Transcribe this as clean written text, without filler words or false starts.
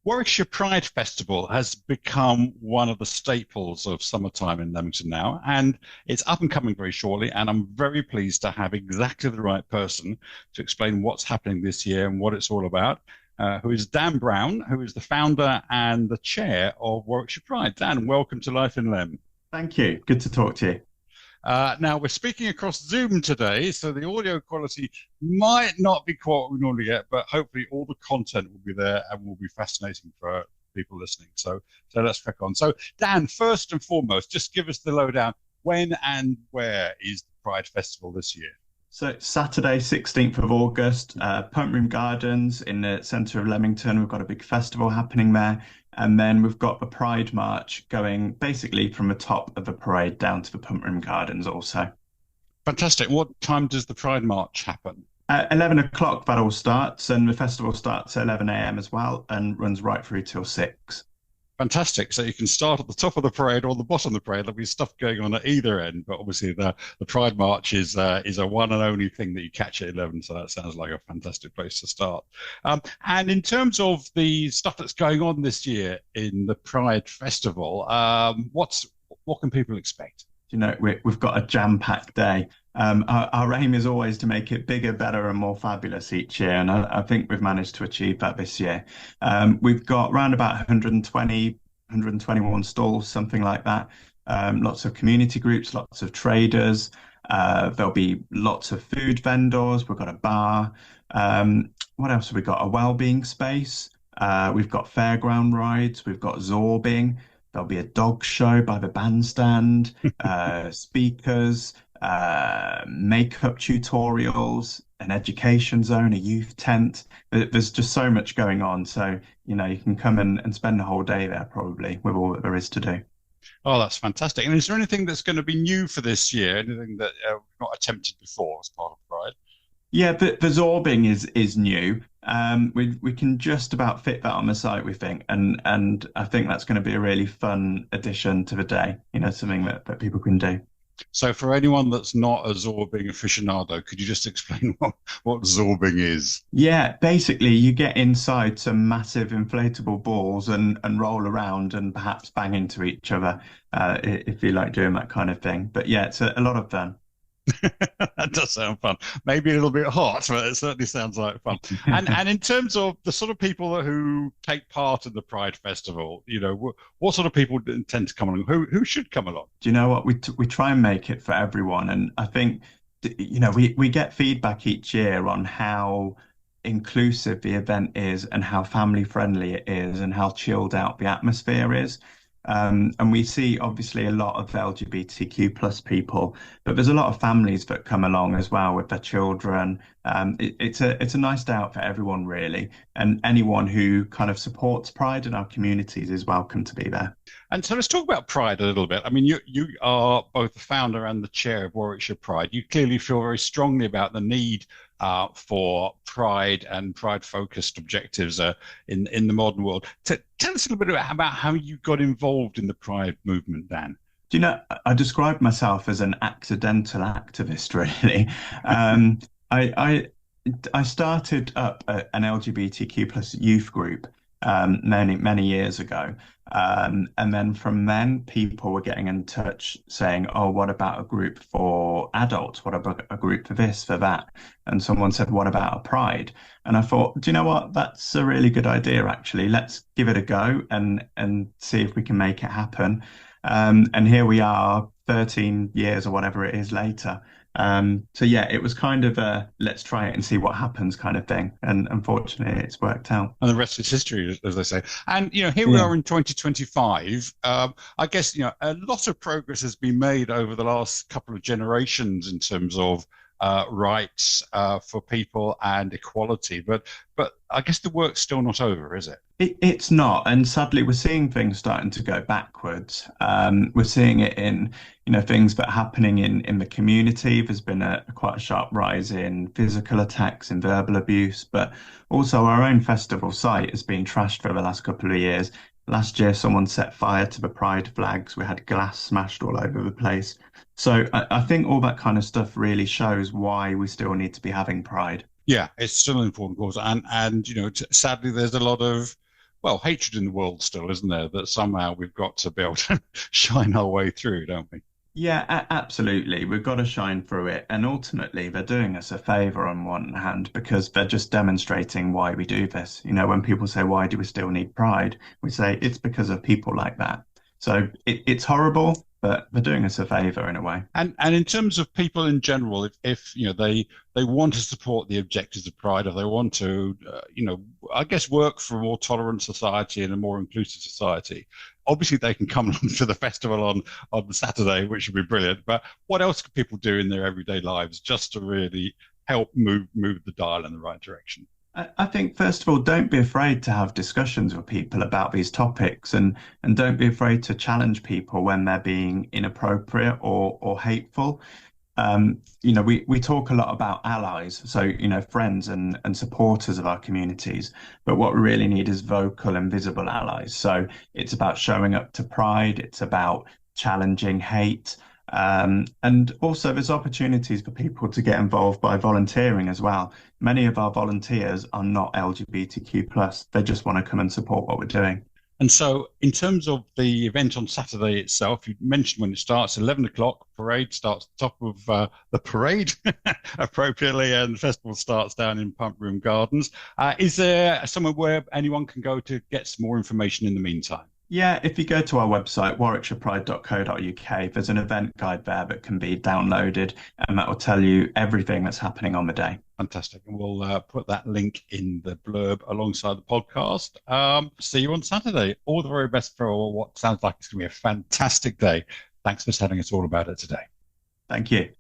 Warwickshire Pride Festival has become one of the staples of summertime in Leamington now, and it's up and coming very shortly. And I'm very pleased to have exactly the right person to explain what's happening this year and what it's all about, who is Dan Browne, who is the founder and the chair of Warwickshire Pride. Dan, welcome to Life in Lem. Thank you. Good to talk to you. Now, we're speaking across Zoom today, so the audio quality might not be quite what we normally get, but hopefully all the content will be there and will be fascinating for people listening. So let's crack on. So, Dan, first and foremost, just give us the lowdown. When and where is the Pride Festival this year? So Saturday, 16th of August, Pump Room Gardens in the centre of Leamington. We've got a big festival happening there. And then we've got the Pride March going basically from the top of the parade down to the Pump Room Gardens also. Fantastic. What time does the Pride March happen? 11 o'clock that all starts, and the festival starts at 11 a.m. as well and runs right through till 6. Fantastic. So you can start at the top of the parade or the bottom of the parade. There'll be stuff going on at either end, but obviously the Pride March is a one and only thing that you catch at 11. So that sounds like a fantastic place to start. And in terms of the stuff that's going on this year in the Pride Festival, what can people expect? You know, we've got a jam-packed day. Our aim is always to make it bigger, better, and more fabulous each year, and I think we've managed to achieve that this year. We've got around about 120, 121 stalls, something like that. Lots of community groups, lots of traders. There'll be lots of food vendors. We've got a bar. What else have we got? A wellbeing space. We've got fairground rides. We've got zorbing. There'll be a dog show by the bandstand, speakers, makeup tutorials, an education zone, a youth tent. There's just so much going on. So, you know, you can come and spend the whole day there probably with all that there is to do. Oh, that's fantastic. And is there anything that's going to be new for this year? Anything that we've not attempted before as part of Pride? Yeah, the zorbing is new. We can just about fit that on the site, we think, and I think that's going to be a really fun addition to the day. You know, something that people can do. So for anyone that's not a zorbing aficionado, could you just explain what zorbing is? Yeah, basically you get inside some massive inflatable balls and roll around and perhaps bang into each other if you like doing that kind of thing. But yeah, it's a lot of fun. That does sound fun. Maybe a little bit hot, but it certainly sounds like fun. And in terms of the sort of people who take part in the Pride Festival, you know, what sort of people tend to come along? Who should come along? Do you know what? We try and make it for everyone, and I think you know we get feedback each year on how inclusive the event is and how family friendly it is and how chilled out the atmosphere is. And we see obviously a lot of LGBTQ plus people, but there's a lot of families that come along as well with their children. It's a nice day out for everyone really, and anyone who kind of supports Pride in our communities is welcome to be there. And so let's talk about Pride a little bit. I mean, you are both the founder and the chair of Warwickshire Pride. You clearly feel very strongly about the need for Pride and Pride-focused objectives in the modern world. Tell us a little bit about how you got involved in the Pride movement, Dan. Do you know, I describe myself as an accidental activist, really. I started up an LGBTQ plus youth group many years ago. And then from then, people were getting in touch saying, oh, what about a group for adults? What about a group for this, for that? And someone said, what about a Pride? And I thought, do you know what? That's a really good idea, actually. Let's give it a go and see if we can make it happen. And here we are 13 years or whatever it is later. So yeah, it was kind of a let's try it and see what happens kind of thing. And unfortunately, it's worked out. And the rest is history, as they say. And, you know, here we are in 2025. I guess, you know, a lot of progress has been made over the last couple of generations in terms of rights for people and equality. But I guess the work's still not over, is it? It's not, and sadly, we're seeing things starting to go backwards. We're seeing it in, you know, things that are happening in the community. There's been quite a sharp rise in physical attacks and verbal abuse, but also our own festival site has been trashed for the last couple of years. Last year, someone set fire to the Pride flags. We had glass smashed all over the place. So I think all that kind of stuff really shows why we still need to be having Pride. Yeah, it's still an important cause, and you know, sadly, there's a lot of well, hatred in the world still, isn't there? That somehow we've got to be able to shine our way through, don't we? Yeah, absolutely. We've got to shine through it. And ultimately, they're doing us a favor on one hand because they're just demonstrating why we do this. You know, when people say, why do we still need pride? We say it's because of people like that. So it's horrible, but they're doing us a favor in a way. And in terms of people in general, if you know they want to support the objectives of Pride, if they want to, I guess work for a more tolerant society and a more inclusive society, obviously they can come to the festival on Saturday, which would be brilliant. But what else can people do in their everyday lives just to really help move the dial in the right direction? I think, first of all, don't be afraid to have discussions with people about these topics and don't be afraid to challenge people when they're being inappropriate or hateful. We talk a lot about allies, so, friends and supporters of our communities. But what we really need is vocal and visible allies. So it's about showing up to Pride, it's about challenging hate. And also, there's opportunities for people to get involved by volunteering as well. Many of our volunteers are not LGBTQ+. They just want to come and support what we're doing. And so, in terms of the event on Saturday itself, you mentioned when it starts, 11 o'clock, parade starts at the top of the parade, appropriately, and the festival starts down in Pump Room Gardens. Is there somewhere where anyone can go to get some more information in the meantime? Yeah, if you go to our website, warwickshirepride.co.uk, there's an event guide there that can be downloaded, and that will tell you everything that's happening on the day. Fantastic. And we'll put that link in the blurb alongside the podcast. See you on Saturday. All the very best for what sounds like it's going to be a fantastic day. Thanks for telling us all about it today. Thank you.